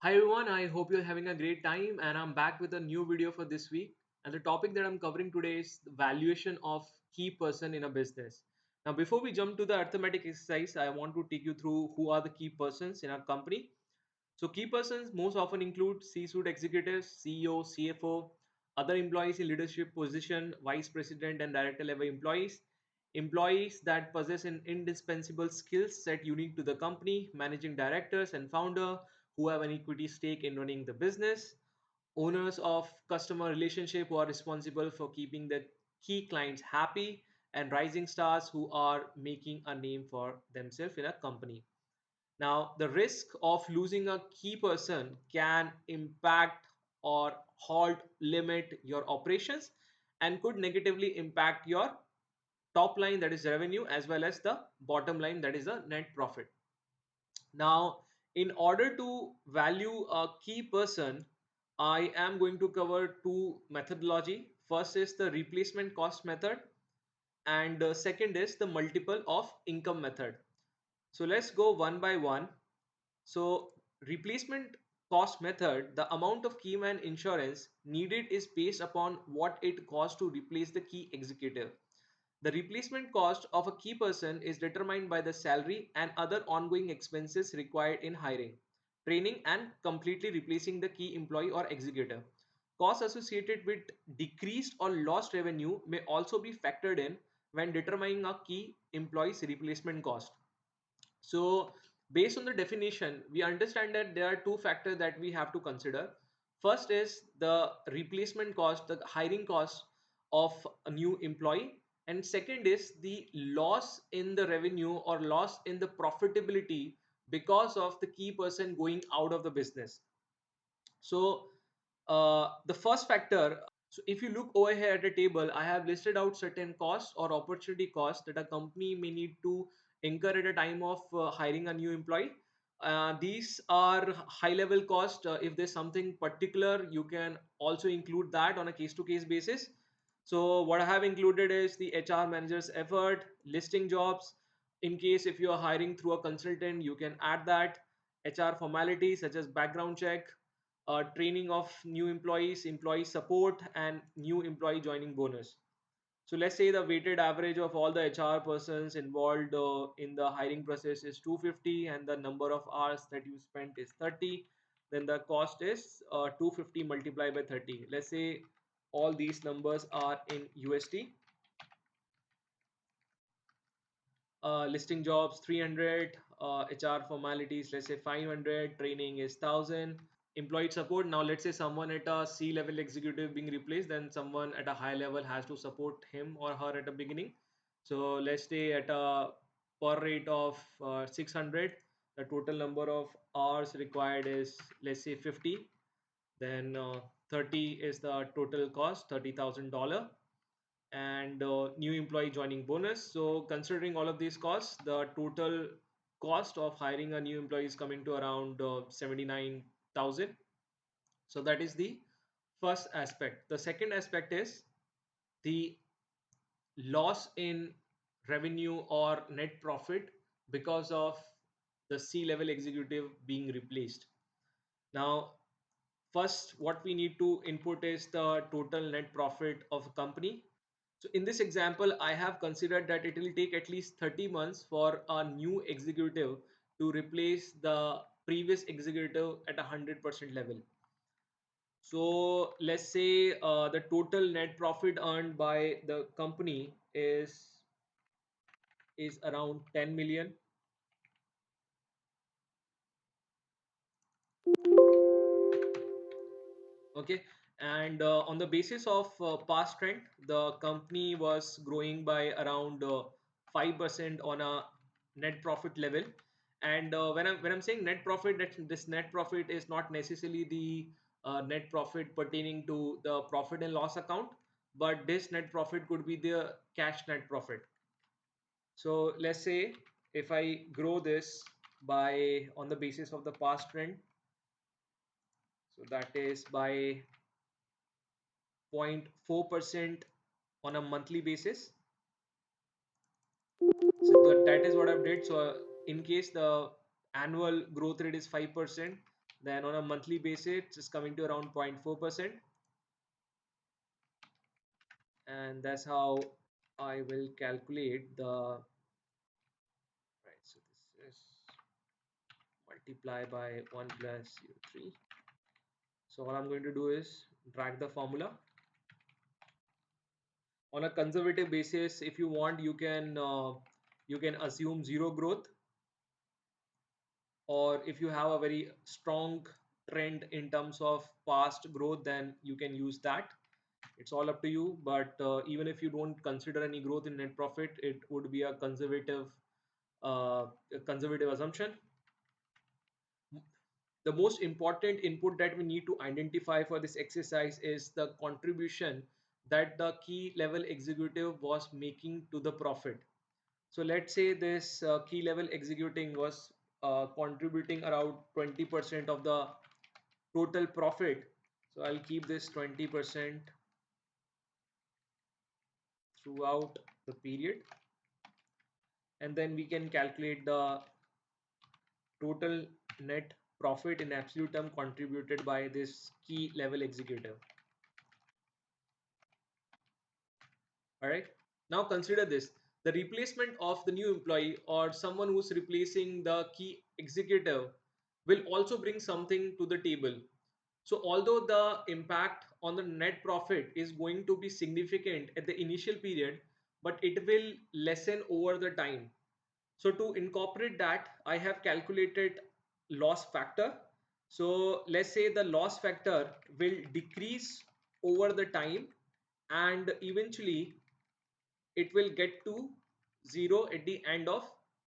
Hi everyone, I hope you're having a great time and I'm back with a new video for this week. And the topic that I'm covering today is the valuation of key person in a business. Now, before we jump to the arithmetic exercise, I want to take you through who are the key persons in our company. So, key persons most often include C-suite executives, CEO, CFO, other employees in leadership position, vice president and director level employees, employees that possess an indispensable skill set unique to the company, managing directors and founder who have an equity stake in running the business, owners of customer relationship who are responsible for keeping the key clients happy, and rising stars who are making a name for themselves in a company. Now, the risk of losing a key person can impact or halt limit your operations and could negatively impact your top line, that is revenue, as well as the bottom line, that is the net profit. Now, in order to value a key person, I am going to cover two methodology. First is the replacement cost method, and second is the multiple of income method. So let's go one by one. So replacement cost method, the amount of key man insurance needed is based upon what it costs to replace the key executive. The replacement cost of a key person is determined by the salary and other ongoing expenses required in hiring, training, and completely replacing the key employee or executive. Costs associated with decreased or lost revenue may also be factored in when determining a key employee's replacement cost. So, based on the definition, we understand that there are two factors that we have to consider. First is the replacement cost, the hiring cost of a new employee, and second is the loss in the revenue or loss in the profitability because of the key person going out of the business. So, the first factor, so if you look over here at the table, I have listed out certain costs or opportunity costs that a company may need to incur at a time of hiring a new employee. These are high level cost. If there's something particular, you can also include that on a case to case basis. So what I have included is the HR manager's effort, listing jobs. In case if you are hiring through a consultant, you can add that. HR formalities such as background check, training of new employees, employee support, and new employee joining bonus. So let's say the weighted average of all the HR persons involved in the hiring process is 250 and the number of hours that you spent is 30. Then the cost is 250 multiplied by 30. Let's say all these numbers are in USD. Listing jobs 300, HR formalities let's say 500, training is 1000, employee support. Now let's say someone at a C level executive being replaced, then someone at a high level has to support him or her at the beginning. So let's say at a per rate of 600, the total number of hours required is let's say 50. Then 30 is the total cost, $30,000, and new employee joining bonus. So considering all of these costs, the total cost of hiring a new employee is coming to around 79,000. So that is the first aspect. The second aspect is the loss in revenue or net profit because of the C level executive being replaced. Now, first, what we need to input is the total net profit of a company. So in this example, I have considered that it will take at least 30 months for a new executive to replace the previous executive at 100% level. So let's say the total net profit earned by the company is around 10 million. Okay, and on the basis of past trend, the company was growing by around 5% on a net profit level. And when I'm saying net profit, that this net profit is not necessarily the net profit pertaining to the profit and loss account, but this net profit could be the cash net profit. So let's say if I grow this by on the basis of the past trend, so that is by 0.4% on a monthly basis. So that is what I've did. So in case the annual growth rate is 5%, Then on a monthly basis, it's coming to around 0.4%. And that's how I will calculate the, right, so this is multiply by 1 plus 0.3. So all I'm going to do is drag the formula. On a conservative basis, if you want, you can assume zero growth, or if you have a very strong trend in terms of past growth, then you can use that. It's all up to you, but even if you don't consider any growth in net profit, it would be a conservative assumption. The most important input that we need to identify for this exercise is the contribution that the key level executive was making to the profit. So let's say this key level executing was contributing around 20% of the total profit. So I'll keep this 20% throughout the period, and then we can calculate the total net profit in absolute term contributed by this key level executive. All right. Now consider this. The replacement of the new employee or someone who's replacing the key executive will also bring something to the table. So although the impact on the net profit is going to be significant at the initial period, but it will lessen over the time. So to incorporate that, I have calculated loss factor. So let's say the loss factor will decrease over the time, and eventually it will get to zero at the end of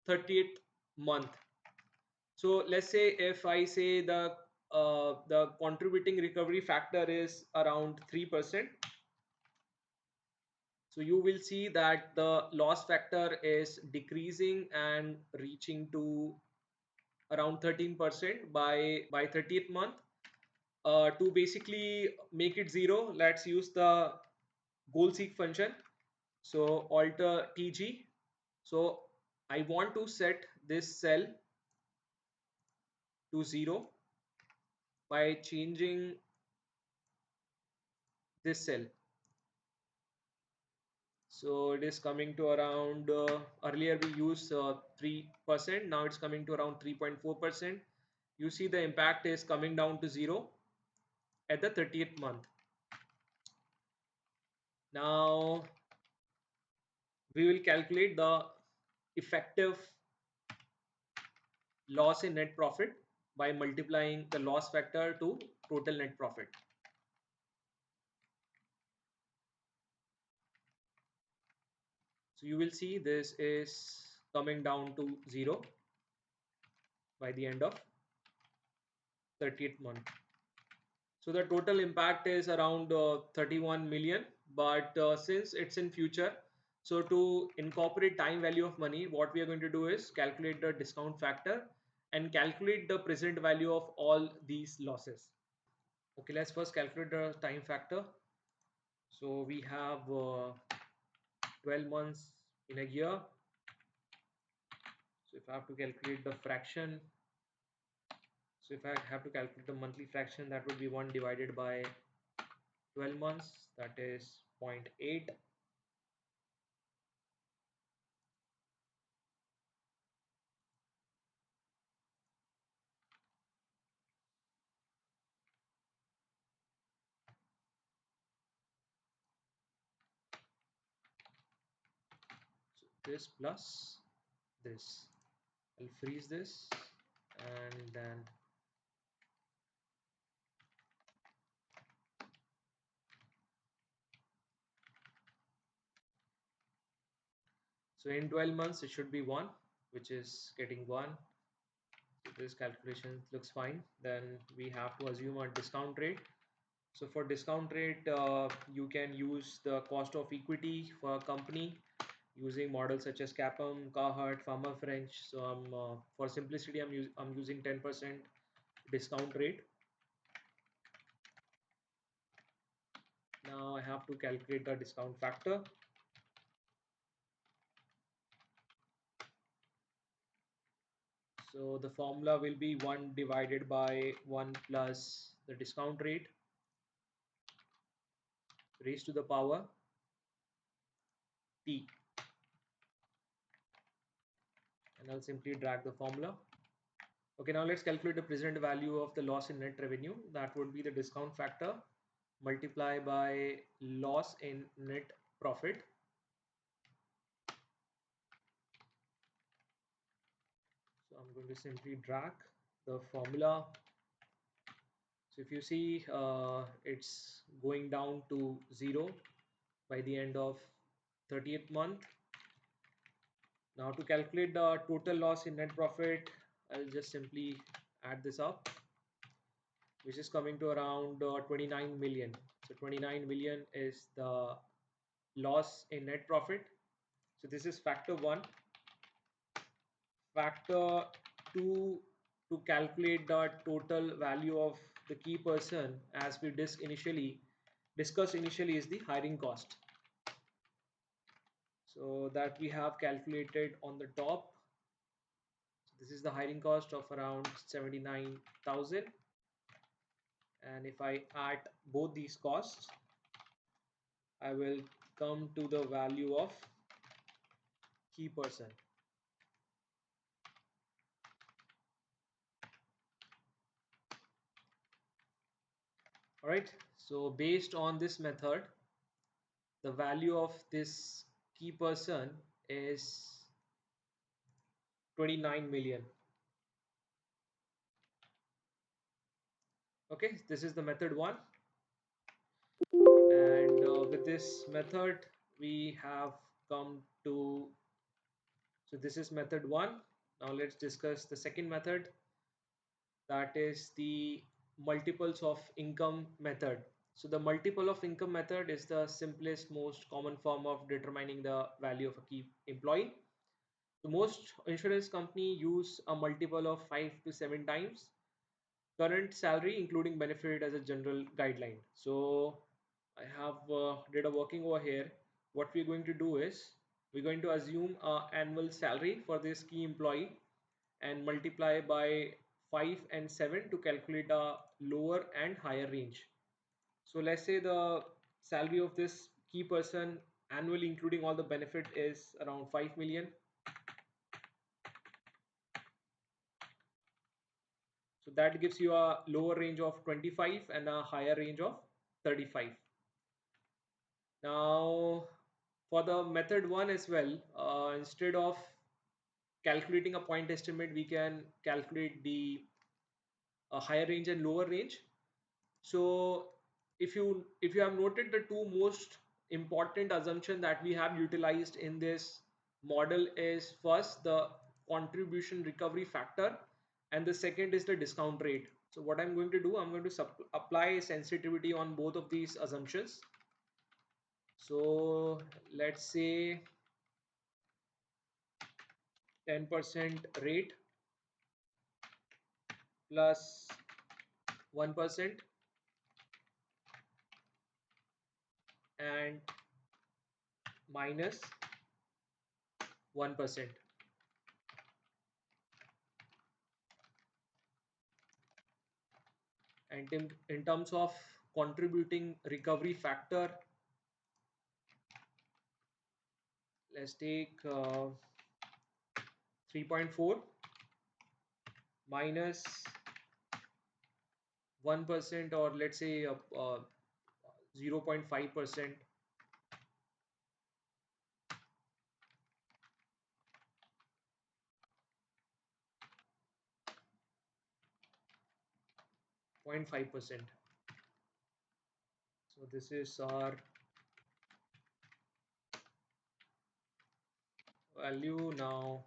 30th month. So let's say if I say the contributing recovery factor is around 3%. So you will see that the loss factor is decreasing and reaching to around 13% by 30th month. To basically make it zero, let's use the goal seek function. So alter tg. So I want to set this cell to zero by changing this cell. So it is coming to around, earlier we used 3%, now it's coming to around 3.4%. You see the impact is coming down to zero at the 30th month. Now we will calculate the effective loss in net profit by multiplying the loss factor to total net profit. So you will see this is coming down to zero by the end of 30th month. So the total impact is around 31 million, but since it's in future, so to incorporate time value of money, what we are going to do is calculate the discount factor and calculate the present value of all these losses. Okay, let's first calculate the time factor. So we have 12 months in a year. So if I have to calculate the fraction, so if I have to calculate the monthly fraction, that would be 1 divided by 12 months, that is 0.8. So this plus this. I'll freeze this, and then so in 12 months it should be 1, which is getting 1. So this calculation looks fine. Then we have to assume a discount rate. So for discount rate, you can use the cost of equity for a company using models such as CAPM, Carhart, Farmer French. So for simplicity, I'm using 10% discount rate. Now I have to calculate the discount factor. So the formula will be 1 divided by 1 plus the discount rate raised to the power t, and I'll simply drag the formula. Okay, now let's calculate the present value of the loss in net revenue. That would be the discount factor multiply by loss in net profit. So I'm going to simply drag the formula. So if you see, it's going down to 0 by the end of 30th month. Now to calculate the total loss in net profit, I'll just simply add this up, which is coming to around 29 million. So 29 million is the loss in net profit. So this is factor 1. Factor 2, to calculate the total value of the key person, as we discussed initially, is the hiring cost. So that we have calculated on the top. So this is the hiring cost of around 79,000, and if I add both these costs, I will come to the value of key person. All right, so based on this method, the value of this key person is 29 million. Okay, this is the method 1, and with this method we have come to, so this is method 1. Now let's discuss the second method, that is the multiples of income method. So the multiple of income method is the simplest, most common form of determining the value of a key employee. So most insurance company use a multiple of 5 to 7 times current salary including benefit as a general guideline. So I have did a working over here. What we're going to do is we're going to assume annual salary for this key employee and multiply by 5 and 7 to calculate a lower and higher range. So let's say the salary of this key person annually including all the benefit is around 5 million. So that gives you a lower range of 25 and a higher range of 35. Now for the method 1 as well, instead of calculating a point estimate, we can calculate the higher range and lower range. So if you have noted, the two most important assumption that we have utilized in this model is first the contribution recovery factor, and the second is the discount rate. So what I'm going to do, I'm going to apply sensitivity on both of these assumptions. So let's say 10% rate plus 1% and minus 1%. And in terms of contributing recovery factor, let's take 3.4 minus 1%, or let's say 0.5%, 0.5%. So this is our value now.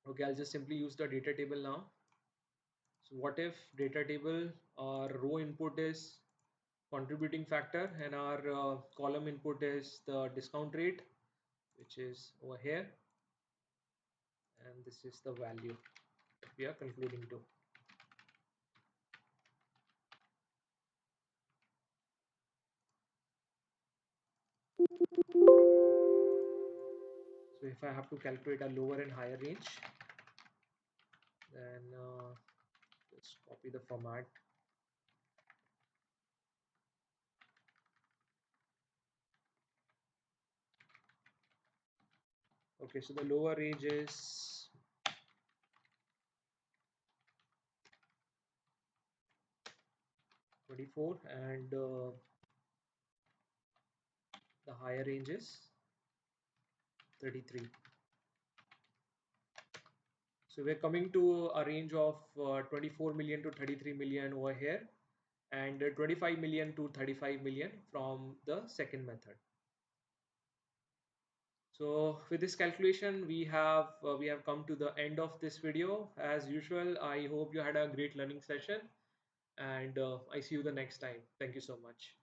Okay, I'll just simply use the data table now. So what if data table, our row input is contributing factor and our column input is the discount rate, which is over here, and this is the value that we are concluding to. So if I have to calculate a lower and higher range, Then just copy the format. Okay, so the lower range is 24 and the higher range is 33. So we're coming to a range of 24 million to 33 million over here, and 25 million to 35 million from the second method. So with this calculation, we have come to the end of this video. As usual, I hope you had a great learning session, and I see you the next time. Thank you so much.